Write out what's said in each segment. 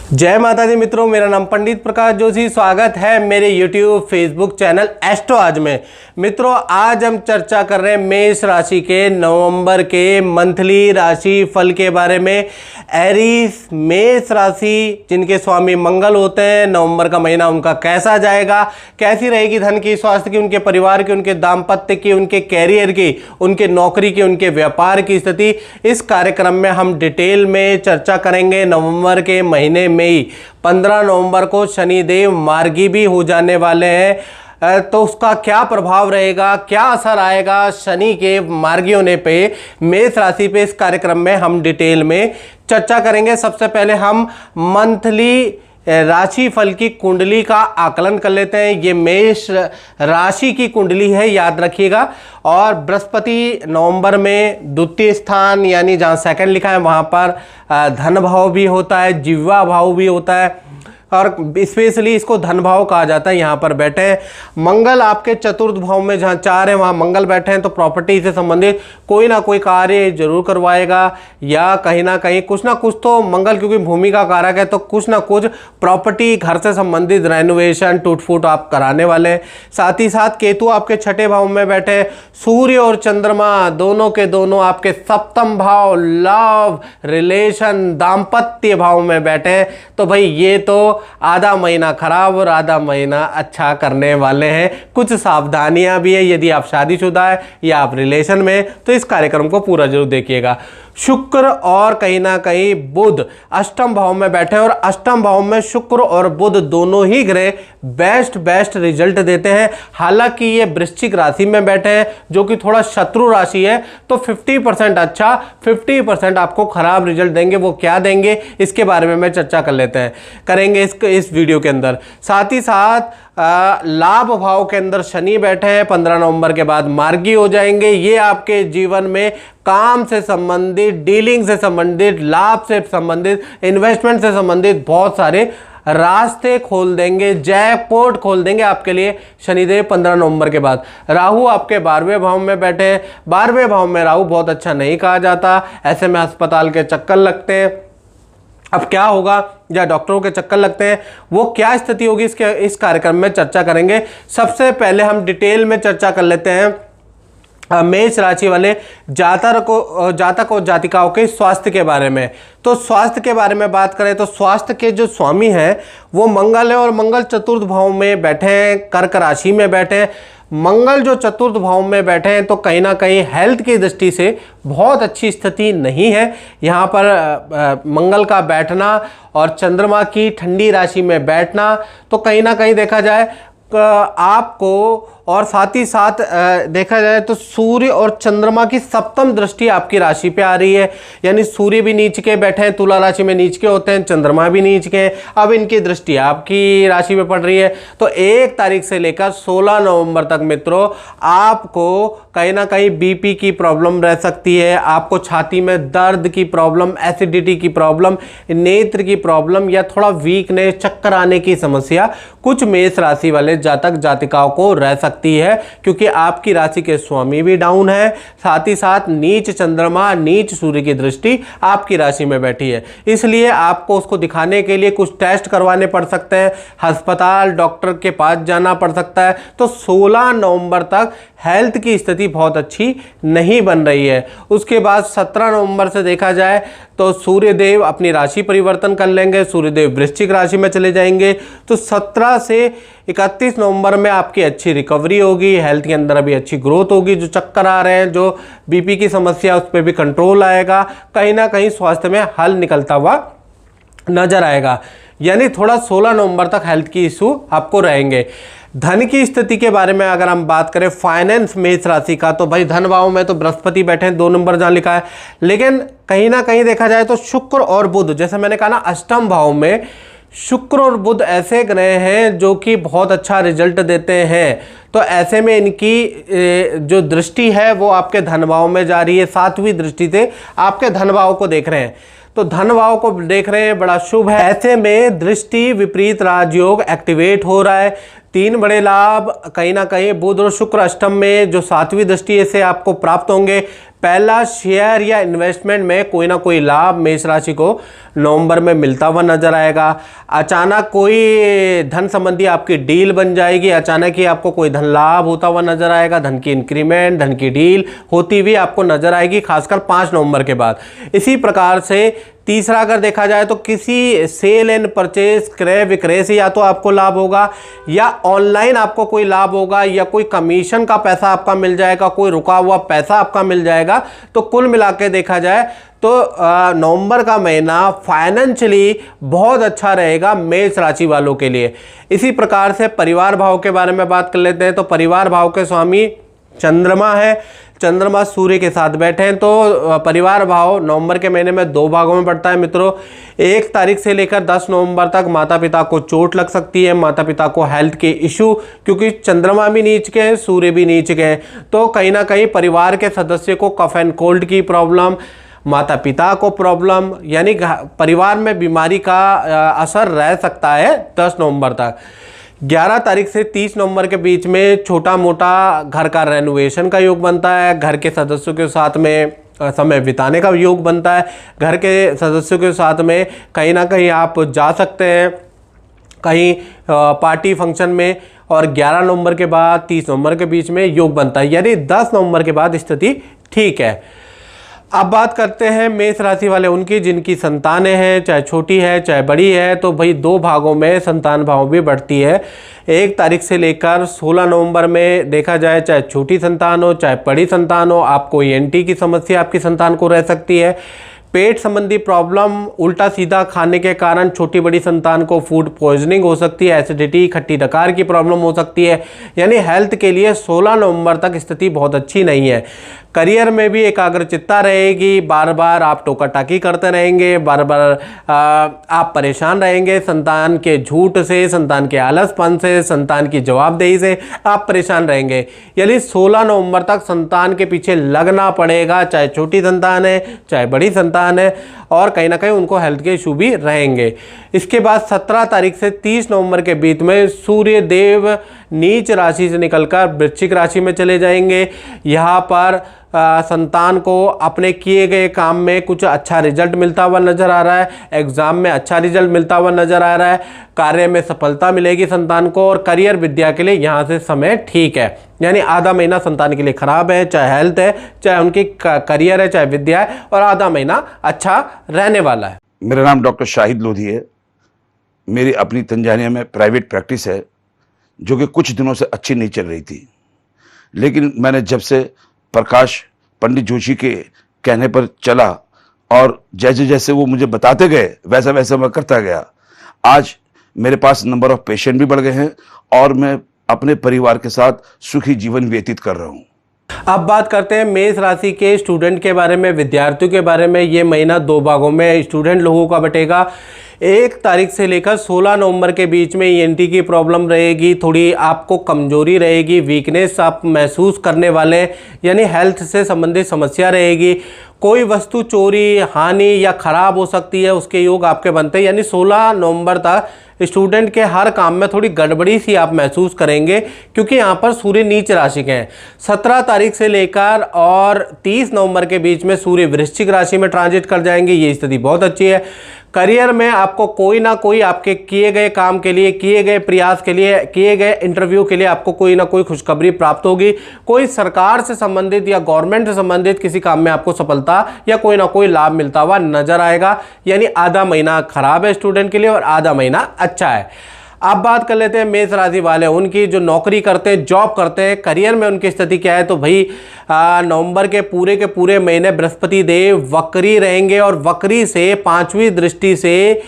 जय माता दी मित्रों, मेरा नाम पंडित प्रकाश जोशी। स्वागत है मेरे YouTube फेसबुक चैनल एस्ट्रो आज में। मित्रों, आज हम चर्चा कर रहे हैं मेष राशि के नवंबर के मंथली राशि फल के बारे में। एरीज मेष राशि जिनके स्वामी मंगल होते हैं, नवंबर का महीना उनका कैसा जाएगा, कैसी रहेगी धन की, स्वास्थ्य की, उनके परिवार की, उनके दाम्पत्य की, उनके कैरियर की, उनके नौकरी की, उनके व्यापार की स्थिति, इस कार्यक्रम में हम डिटेल में चर्चा करेंगे। नवंबर के महीने में ही 15 नवंबर को शनिदेव मार्गी भी हो जाने वाले हैं, तो उसका क्या प्रभाव रहेगा, क्या असर आएगा शनि के मार्गी होने पे मेष राशि पे, इस कार्यक्रम में हम डिटेल में चर्चा करेंगे। सबसे पहले हम मंथली राशि फल की कुंडली का आकलन कर लेते हैं। ये मेष राशि की कुंडली है, याद रखिएगा। और बृहस्पति नवंबर में द्वितीय स्थान यानी जहाँ सेकंड लिखा है वहाँ पर धन भाव भी होता है, जिह्वा भाव भी होता है, और स्पेशली इसको धन भाव कहा जाता है। यहाँ पर बैठे हैं मंगल आपके चतुर्थ भाव में, जहाँ 4 है वहाँ मंगल बैठे हैं, तो प्रॉपर्टी से संबंधित कोई ना कोई कार्य जरूर करवाएगा, या कहीं ना कहीं कुछ ना कुछ तो मंगल, क्योंकि भूमि का कारक है, तो कुछ ना कुछ प्रॉपर्टी घर से संबंधित रेनोवेशन टूट फूट आप कराने वाले हैं। साथ ही साथ केतु आपके 6ठे भाव में बैठे, सूर्य और चंद्रमा दोनों के दोनों आपके सप्तम भाव, लव, रिलेशन, दाम्पत्य भाव में बैठे। तो भाई ये तो आधा महीना खराब और आधा महीना अच्छा करने वाले हैं। कुछ सावधानियां भी है, यदि आप शादीशुदा है या आप रिलेशन में, तो इस कार्यक्रम को पूरा जरूर देखिएगा। शुक्र और कहीं ना कहीं बुध अष्टम भाव में बैठे हैं, और अष्टम भाव में शुक्र और बुध दोनों ही ग्रह बेस्ट रिजल्ट देते हैं। हालांकि ये वृश्चिक राशि में बैठे हैं जो कि थोड़ा शत्रु राशि है, तो 50% अच्छा, 50% आपको खराब रिजल्ट देंगे। वो क्या देंगे इसके बारे में मैं चर्चा करेंगे इस वीडियो के अंदर। साथ ही साथ लाभ भाव के अंदर शनि बैठे हैं, 15 नवंबर के बाद मार्गी हो जाएंगे। ये आपके जीवन में काम से संबंधित, डीलिंग से संबंधित, लाभ से संबंधित, इन्वेस्टमेंट से संबंधित बहुत सारे रास्ते खोल देंगे, जैकपॉट खोल देंगे आपके लिए शनिदेव 15 नवंबर के बाद। राहु आपके 12वें भाव में बैठे हैं। 12वें भाव में राहु बहुत अच्छा नहीं कहा जाता, ऐसे में अस्पताल के चक्कर लगते हैं। अब क्या होगा, या डॉक्टरों के चक्कर लगते हैं, वो क्या स्थिति होगी इस कार्यक्रम में चर्चा करेंगे। सबसे पहले हम डिटेल में चर्चा कर लेते हैं मेष राशि वाले जातक और जातिकाओं के स्वास्थ्य के बारे में। तो स्वास्थ्य के बारे में बात करें तो स्वास्थ्य के जो स्वामी हैं वो मंगल है, और मंगल चतुर्थ भाव में बैठे हैं, कर्क राशि में बैठे हैं। मंगल जो चतुर्थ भाव में बैठे हैं, तो कहीं ना कहीं हेल्थ की दृष्टि से बहुत अच्छी स्थिति नहीं है। यहाँ पर मंगल का बैठना और चंद्रमा की ठंडी राशि में बैठना, तो कहीं ना कहीं देखा जाए आपको, और साथ ही साथ देखा जाए तो सूर्य और चंद्रमा की सप्तम दृष्टि आपकी राशि पे आ रही है, यानी सूर्य भी नीच के बैठे हैं, तुला राशि में नीच के होते हैं, चंद्रमा भी नीच के हैं, अब इनकी दृष्टि आपकी राशि पे पड़ रही है। तो 1 तारीख से लेकर 16 नवंबर तक मित्रों आपको कहीं ना कहीं बीपी की प्रॉब्लम रह सकती है, आपको छाती में दर्द की प्रॉब्लम, एसिडिटी की प्रॉब्लम, नेत्र की प्रॉब्लम, या थोड़ा वीकनेस, चक्कर आने की समस्या कुछ मेष राशि वाले जातक जातिकाओं को रह सकती है, क्योंकि आपकी राशि के स्वामी भी डाउन है। साथ ही साथ नीच चंद्रमा, नीच सूर्य की दृष्टि आपकी राशि में बैठी है, इसलिए आपको उसको दिखाने के लिए कुछ टेस्ट करवाने पड़ सकते हैं, अस्पताल डॉक्टर के पास जाना पड़ सकता है। तो 16 नवंबर तक हेल्थ की स्थिति बहुत अच्छी नहीं बन रही है। उसके बाद 17 नवंबर से देखा जाए तो सूर्यदेव अपनी राशि परिवर्तन कर लेंगे, सूर्यदेव वृश्चिक राशि में चले जाएंगे। तो 17 से 31 नवंबर में आपकी अच्छी रिकवरी होगी, हेल्थ के अंदर अभी अच्छी ग्रोथ होगी। जो चक्कर आ रहे हैं, जो बीपी की समस्या, उस पर भी कंट्रोल आएगा, कहीं ना कहीं स्वास्थ्य में हल निकलता हुआ नजर आएगा। यानी थोड़ा 16 नवंबर तक हेल्थ की इशू आपको रहेंगे। धन की स्थिति के बारे में अगर हम बात करें फाइनेंस मेष राशि का, तो भाई धन भाव में तो बृहस्पति बैठे हैं, 2 नंबर जहाँ लिखा है, लेकिन कहीं ना कहीं देखा जाए तो शुक्र और बुध, जैसे मैंने कहा ना, अष्टम भाव में शुक्र और बुध ऐसे ग्रह हैं जो कि बहुत अच्छा रिजल्ट देते हैं। तो ऐसे में इनकी जो दृष्टि है वो आपके धन भाव में जा रही है, 7वीं दृष्टि से आपके धन भाव को देख रहे हैं, तो धन भाव को देख रहे हैं, बड़ा शुभ है। ऐसे में दृष्टि विपरीत राजयोग एक्टिवेट हो रहा है। 3 बड़े लाभ कहीं ना कहीं बुध और शुक्र अष्टम में जो 7वीं दृष्टि से आपको प्राप्त होंगे। पहला शेयर या इन्वेस्टमेंट में कोई ना कोई लाभ मेष राशि को नवंबर में मिलता हुआ नजर आएगा। अचानक कोई धन संबंधी आपकी डील बन जाएगी, अचानक ही आपको कोई धन लाभ होता हुआ नजर आएगा, धन की इंक्रीमेंट, धन की डील होती हुई आपको नजर आएगी, खासकर 5 नवंबर के बाद। इसी प्रकार से तीसरा अगर देखा जाए तो किसी सेल एंड परचेज, क्रय विक्रय से या तो आपको लाभ होगा या ऑनलाइन आपको कोई लाभ होगा या कोई कमीशन का पैसा आपका मिल जाएगा, कोई रुका हुआ पैसा आपका मिल जाएगा। तो कुल मिला के देखा जाए तो नवंबर का महीना फाइनेंशियली बहुत अच्छा रहेगा मेष राशि वालों के लिए। इसी प्रकार से परिवार भाव के बारे में बात कर लेते हैं। तो परिवार भाव के स्वामी चंद्रमा है, चंद्रमा सूर्य के साथ बैठे हैं। तो परिवार भाव नवंबर के महीने में 2 भागों में बढ़ता है मित्रों। 1 तारीख से लेकर 10 नवंबर तक माता पिता को चोट लग सकती है, माता पिता को हेल्थ के इशू, क्योंकि चंद्रमा भी नीच के हैं, सूर्य भी नीच के हैं। तो कहीं ना कहीं परिवार के सदस्य को कफ एंड कोल्ड की प्रॉब्लम, माता पिता को प्रॉब्लम, यानी परिवार में बीमारी का असर रह सकता है 10 नवंबर तक। 11 तारीख से 30 नवंबर के बीच में छोटा मोटा घर का रेनोवेशन का योग बनता है, घर के सदस्यों के साथ में समय बिताने का योग बनता है, घर के सदस्यों के साथ में कहीं ना कहीं आप जा सकते हैं कहीं पार्टी फंक्शन में। और 11 नवंबर के बाद 30 नवंबर के बीच में योग बनता है, यानी 10 नवंबर के बाद स्थिति ठीक है। अब बात करते हैं मेष राशि वाले उनकी जिनकी संतानें हैं, चाहे छोटी है चाहे बड़ी है। तो भाई 2 भागों में संतान भाव भी बढ़ती है। 1 तारीख से लेकर 16 नवंबर में देखा जाए, चाहे छोटी संतान हो चाहे बड़ी संतान हो, आपको ENT की समस्या आपकी संतान को रह सकती है। पेट संबंधी प्रॉब्लम, उल्टा सीधा खाने के कारण छोटी बड़ी संतान को फूड पॉइजनिंग हो सकती है, एसिडिटी, खट्टी डकार की प्रॉब्लम हो सकती है। यानी हेल्थ के लिए 16 नवंबर तक स्थिति बहुत अच्छी नहीं है। करियर में भी एकाग्रचित्ता रहेगी, बार बार आप टोका टाकी करते रहेंगे, बार बार आप परेशान रहेंगे। संतान के झूठ से, संतान के आलसपन से, संतान की जवाबदेही से आप परेशान रहेंगे। यानी 16 नवंबर तक संतान के पीछे लगना पड़ेगा, चाहे छोटी संतान है चाहे बड़ी संतान है, और कहीं ना कहीं उनको हेल्थ के इशू भी रहेंगे। इसके बाद 17 तारीख से 30 नवंबर के बीच में सूर्य देव नीच राशि से निकलकर वृश्चिक राशि में चले जाएंगे। यहाँ पर संतान को अपने किए गए काम में कुछ अच्छा रिजल्ट मिलता हुआ नजर आ रहा है, एग्जाम में अच्छा रिजल्ट मिलता हुआ नजर आ रहा है, कार्य में सफलता मिलेगी संतान को। और करियर विद्या के लिए यहाँ से समय ठीक है, यानी आधा महीना संतान के लिए खराब है, चाहे हेल्थ है चाहे उनकी करियर है चाहे विद्या है, और आधा महीना अच्छा रहने वाला है। मेरा नाम डॉक्टर शाहिद लोधी है। मेरी अपनी तंजानिया में प्राइवेट प्रैक्टिस है, जो कि कुछ दिनों से अच्छी नहीं चल रही थी। लेकिन मैंने जब से प्रकाश पंडित जोशी के कहने पर चला और जैसे जैसे वो मुझे बताते गए वैसा वैसा मैं करता गया, आज मेरे पास नंबर ऑफ पेशेंट भी बढ़ गए हैं और मैं अपने परिवार के साथ सुखी जीवन व्यतीत कर रहा हूँ। अब बात करते हैं मेष राशि के स्टूडेंट के बारे में, विद्यार्थियों के बारे में। ये महीना 2 भागों में स्टूडेंट लोगों का बटेगा। 1 तारीख से लेकर 16 नवंबर के बीच में ENT की प्रॉब्लम रहेगी, थोड़ी आपको कमजोरी रहेगी, वीकनेस आप महसूस करने वाले, यानी हेल्थ से संबंधित समस्या रहेगी। कोई वस्तु चोरी, हानि या खराब हो सकती है, उसके योग आपके बनते हैं। यानी 16 नवंबर तक स्टूडेंट के हर काम में थोड़ी गड़बड़ी सी आप महसूस करेंगे, क्योंकि यहाँ पर सूर्य नीच राशि के हैं। 17 तारीख से लेकर और 30 नवंबर के बीच में सूर्य वृश्चिक राशि में ट्रांजिट कर जाएंगे, ये स्थिति बहुत अच्छी है। करियर में आपको कोई ना कोई आपके किए गए काम के लिए, किए गए प्रयास के लिए, किए गए इंटरव्यू के लिए आपको कोई ना कोई खुशखबरी प्राप्त होगी। कोई सरकार से संबंधित या गवर्नमेंट से संबंधित किसी काम में आपको सफलता या कोई ना कोई लाभ मिलता हुआ नजर आएगा। यानी आधा महीना खराब है स्टूडेंट के लिए और आधा महीना अच्छा है। अब बात कर लेते हैं मेष राशि वाले उनकी, जो नौकरी करते हैं, जॉब करते हैं, करियर में उनकी स्थिति क्या है। तो भाई नवंबर के पूरे महीने बृहस्पति देव वक्री रहेंगे और वक्री से 5वीं दृष्टि से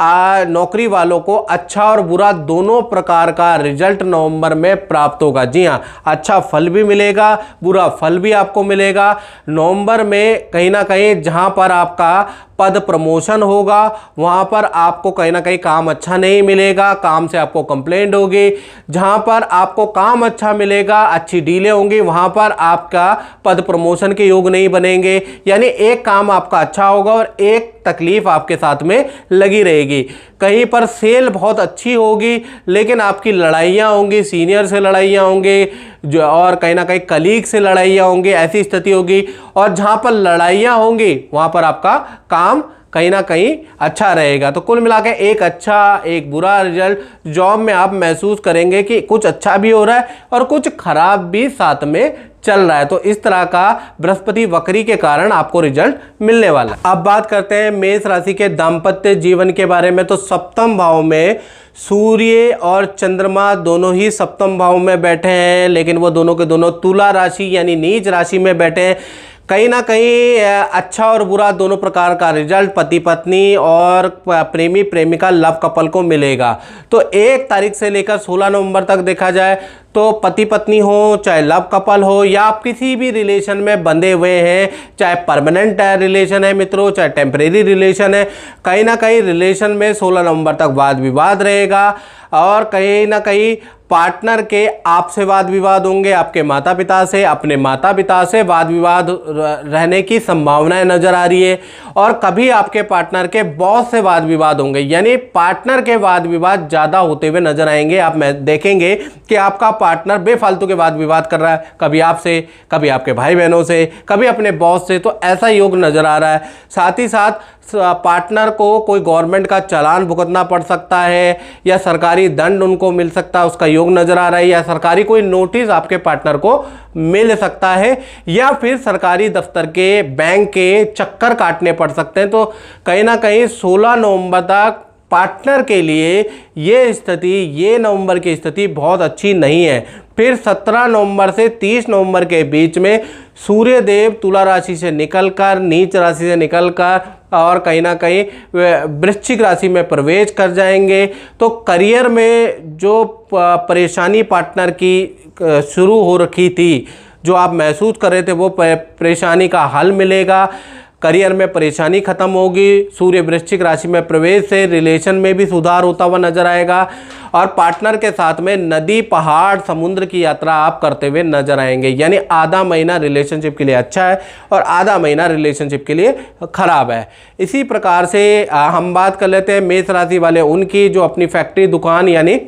नौकरी वालों को अच्छा और बुरा दोनों प्रकार का रिजल्ट नवंबर में प्राप्त होगा। जी हाँ, अच्छा फल भी मिलेगा, बुरा फल भी आपको मिलेगा। नवंबर में कहीं ना कहीं जहां पर आपका पद प्रमोशन होगा वहां पर आपको कहीं ना कहीं काम अच्छा नहीं मिलेगा, काम से आपको कंप्लेंट होगी। जहां पर आपको काम अच्छा मिलेगा, अच्छी डीलें होंगी, वहां पर आपका पद प्रमोशन के योग नहीं बनेंगे। यानी एक काम आपका अच्छा होगा और एक तकलीफ आपके साथ में लगी रहेगी। रहेगी, कहीं पर सेल बहुत अच्छी होगी, लेकिन आपकी लड़ाइयाँ होंगी, सीनियर से लड़ाइयाँ होंगी जो, और कहीं ना कहीं कलीग से लड़ाइयाँ होंगी, ऐसी स्थिति होगी। और जहाँ पर लड़ाइयाँ होंगी वहाँ पर आपका काम कहीं ना कहीं अच्छा रहेगा। तो कुल मिला के एक अच्छा एक बुरा रिजल्ट जॉब में आप महसूस करेंगे कि कुछ अच्छा भी हो रहा है और कुछ खराब भी साथ में चल रहा है। तो इस तरह का बृहस्पति वक्री के कारण आपको रिजल्ट मिलने वाला है। अब बात करते हैं मेष राशि के दाम्पत्य जीवन के बारे में। तो सप्तम भाव में सूर्य और चंद्रमा दोनों ही सप्तम भाव में बैठे हैं, लेकिन वो दोनों के दोनों तुला राशि यानी नीच राशि में बैठे हैं। कहीं ना कहीं अच्छा और बुरा दोनों प्रकार का रिजल्ट पति पत्नी और प्रेमी प्रेमिका लव कपल को मिलेगा। तो 1 तारीख से लेकर 16 नवंबर तक देखा जाए तो पति पत्नी हो, चाहे लव कपल हो, या आप किसी भी रिलेशन में बंधे हुए हैं, चाहे परमानेंट रिलेशन है मित्रों, चाहे टेम्परेरी रिलेशन है, कहीं ना कहीं रिलेशन में 16 नवंबर तक वाद विवाद रहेगा। और कहीं ना कहीं पार्टनर के आपसे वाद विवाद होंगे, आपके माता पिता से, अपने माता पिता से वाद विवाद रहने की संभावनाएं नजर आ रही है। और कभी आपके पार्टनर के बॉस से वाद विवाद होंगे, यानी पार्टनर के वाद विवाद ज़्यादा होते हुए नजर आएंगे। आप देखेंगे कि आपका पार्टनर बेफालतू के वाद विवाद कर रहा है, कभी आपसे, कभी आपके भाई बहनों से, कभी अपने बॉस से। तो ऐसा योग नजर आ रहा है। साथ ही साथ पार्टनर को कोई गवर्नमेंट का चालान भुगतना पड़ सकता है, या सरकारी दंड उनको मिल सकता है, उसका योग नजर आ रहा है, या सरकारी कोई नोटिस आपके पार्टनर को मिल सकता है, या फिर सरकारी दफ्तर के बैंक के चक्कर काटने पड़ सकते हैं। तो कहीं ना कहीं 16 नवंबर तक पार्टनर के लिए ये नवंबर की स्थिति बहुत अच्छी नहीं है। फिर 17 नवंबर से 30 नवंबर के बीच में सूर्य देव तुला राशि से निकलकर, नीच राशि से निकलकर और कहीं ना कहीं वृश्चिक राशि में प्रवेश कर जाएंगे। तो करियर में जो परेशानी पार्टनर की शुरू हो रखी थी, जो आप महसूस कर रहे थे, वो परेशानी का हल मिलेगा। करियर में परेशानी खत्म होगी। सूर्य वृश्चिक राशि में प्रवेश से रिलेशन में भी सुधार होता हुआ नजर आएगा। और पार्टनर के साथ में नदी, पहाड़, समुद्र की यात्रा आप करते हुए नजर आएंगे। यानी आधा महीना रिलेशनशिप के लिए अच्छा है और आधा महीना रिलेशनशिप के लिए खराब है। इसी प्रकार से हम बात कर लेते हैं मेष राशि वाले उनकी, जो अपनी फैक्ट्री, दुकान यानी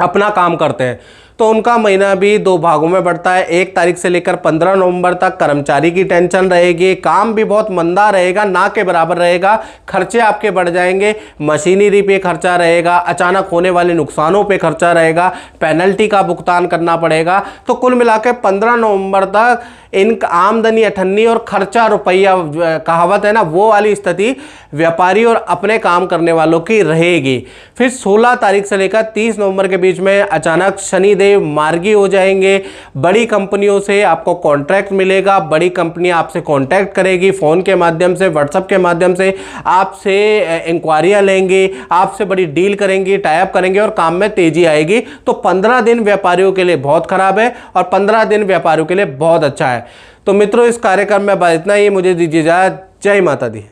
अपना काम करते हैं। तो उनका महीना भी 2 भागों में बढ़ता है। 1 तारीख से लेकर 15 नवंबर तक कर्मचारी की टेंशन रहेगी, काम भी बहुत मंदा रहेगा, ना के बराबर रहेगा, खर्चे आपके बढ़ जाएंगे, मशीनरी पे खर्चा रहेगा, अचानक होने वाले नुकसानों पे खर्चा रहेगा, पेनल्टी का भुगतान करना पड़ेगा। तो कुल मिलाकर 15 नवंबर तक इनका आमदनी अठन्नी और खर्चा रुपया, कहावत है ना, वो वाली स्थिति व्यापारी और अपने काम करने वालों की रहेगी। फिर 16 तारीख से लेकर 30 नवंबर के बीच में अचानक शनिदेव मार्गी हो जाएंगे। बड़ी कंपनियों से आपको कॉन्ट्रैक्ट मिलेगा, बड़ी कंपनी आपसे कॉन्टैक्ट करेगी, फ़ोन के माध्यम से, व्हाट्सएप के माध्यम से आपसे इंक्वायरियाँ लेंगे, आपसे बड़ी डील करेंगी, टाई अप करेंगे और काम में तेजी आएगी। तो 15 दिन व्यापारियों के लिए बहुत खराब है और 15 दिन व्यापारियों के लिए बहुत अच्छा है। तो मित्रों, इस कार्यक्रम में बस इतना ही। मुझे दीजिए इजाज़त। जय माता दी।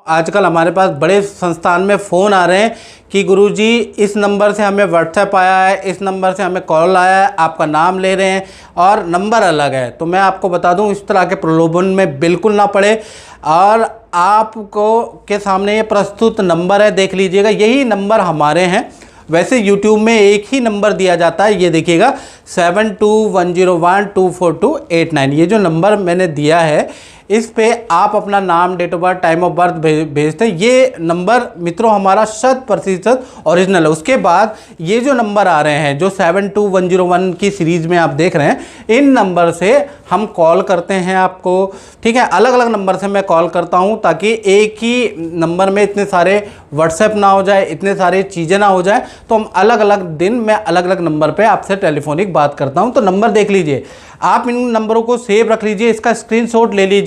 आजकल हमारे पास बड़े संस्थान में फ़ोन आ रहे हैं कि गुरुजी इस नंबर से हमें व्हाट्सएप आया है, इस नंबर से हमें कॉल आया है, आपका नाम ले रहे हैं और नंबर अलग है। तो मैं आपको बता दूं, इस तरह के प्रलोभन में बिल्कुल ना पड़े। और आपको के सामने ये प्रस्तुत नंबर है, देख लीजिएगा, यही नंबर हमारे हैं। वैसे YouTube में एक ही नंबर दिया जाता है, ये देखिएगा 7210124289। ये जो नंबर मैंने दिया है, इस पे आप अपना नाम, date of birth, time of birth भेजते हैं। ये नंबर मित्रों हमारा 100% ओरिजिनल है। उसके बाद ये जो नंबर आ रहे हैं, जो 72101 की सीरीज़ में आप देख रहे हैं, इन नंबर से हम कॉल करते हैं आपको, ठीक है। अलग अलग नंबर से मैं कॉल करता हूं ताकि एक ही नंबर में इतने सारे व्हाट्सएप ना हो जाए, इतने सारी चीज़ें ना हो जाए। तो हम अलग अलग दिन मैं अलग अलग नंबर पे आपसे टेलीफोनिक बात करता हूं। तो नंबर देख लीजिए, आप इन नंबरों को सेव रख लीजिए, इसका स्क्रीनशॉट ले लीजिए।